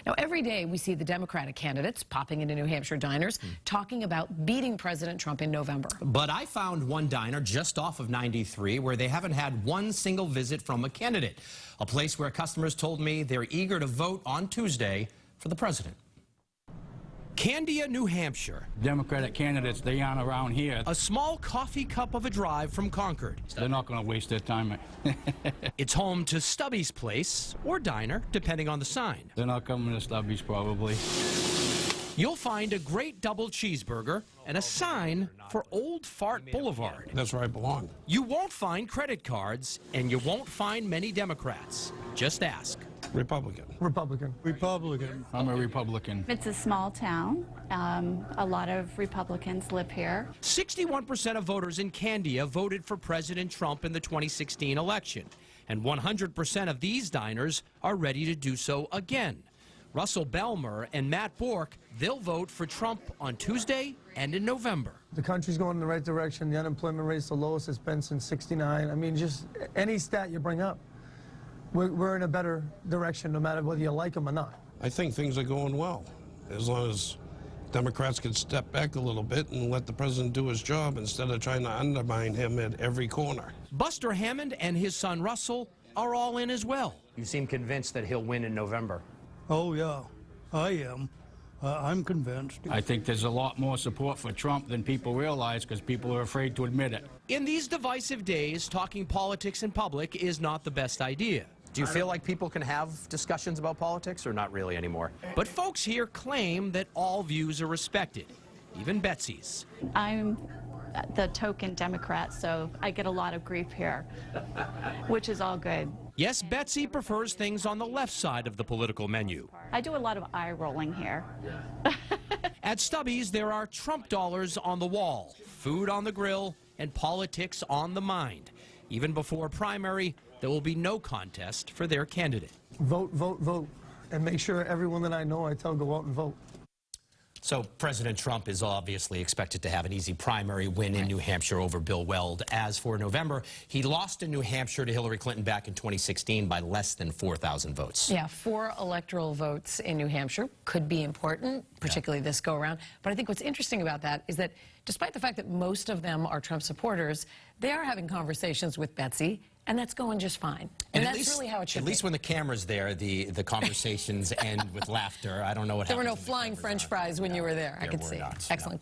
Now, every day we see the Democratic candidates popping into New Hampshire diners talking about beating President Trump in November. But I found one diner just off of 93 where they haven't had one single visit from a candidate. A place where customers told me they're eager to vote on Tuesday for the president. Candia, New Hampshire. Democratic candidates, they aren't around here. A small coffee cup of a drive from Concord. They're not going to waste their time. It's home to Stubby's Place, or diner, depending on the sign. They're not coming to Stubby's, probably. You'll find a great double cheeseburger and a sign for Old Fart Boulevard. That's where I belong. You won't find credit cards, and you won't find many Democrats. Just ask. Republican. Republican. Republican. I'm a Republican. It's a small town. A lot of Republicans live here. 61% of voters in Candia voted for President Trump in the 2016 election, and 100% of these diners are ready to do so again. Russell Belmer and Matt Bork, they'll vote for Trump on Tuesday and in November. The country's going in the right direction. The unemployment rate's the lowest it's been since '69. I mean, just any stat you bring up, we're in a better direction no matter whether you like them or not. I think things are going well, as long as Democrats can step back a little bit and let the president do his job instead of trying to undermine him at every corner. Buster Hammond and his son Russell are all in as well. You seem convinced that he'll win in November. Oh, yeah, I am. I'm convinced. I think there's a lot more support for Trump than people realize because people are afraid to admit it. In these divisive days, talking politics in public is not the best idea. Do you feel like people can have discussions about politics or not really anymore? But folks here claim that all views are respected, even Betsy's. I'm the token Democrat, so I get a lot of grief here, which is all good. Yes, Betsy prefers things on the left side of the political menu. I do a lot of eye rolling here. At Stubby's, there are Trump dollars on the wall, food on the grill, and politics on the mind. Even before primary, there will be no contest for their candidate. Vote, vote, vote. And make sure everyone that I know I tell go out and vote. So President Trump is obviously expected to have an easy primary win in New Hampshire over Bill Weld. As for November, he lost in New Hampshire to Hillary Clinton back in 2016 by less than 4,000 votes. Yeah, 4 electoral votes in New Hampshire could be important, particularly this go-around. But I think what's interesting about that is that despite the fact that most of them are Trump supporters, they are having conversations with Betsy, and that's going just fine. And that's really how it should be. At least when the camera's there, the conversations end with laughter. I don't know what happened. There were no flying French fries when you were there, I could see. Excellent.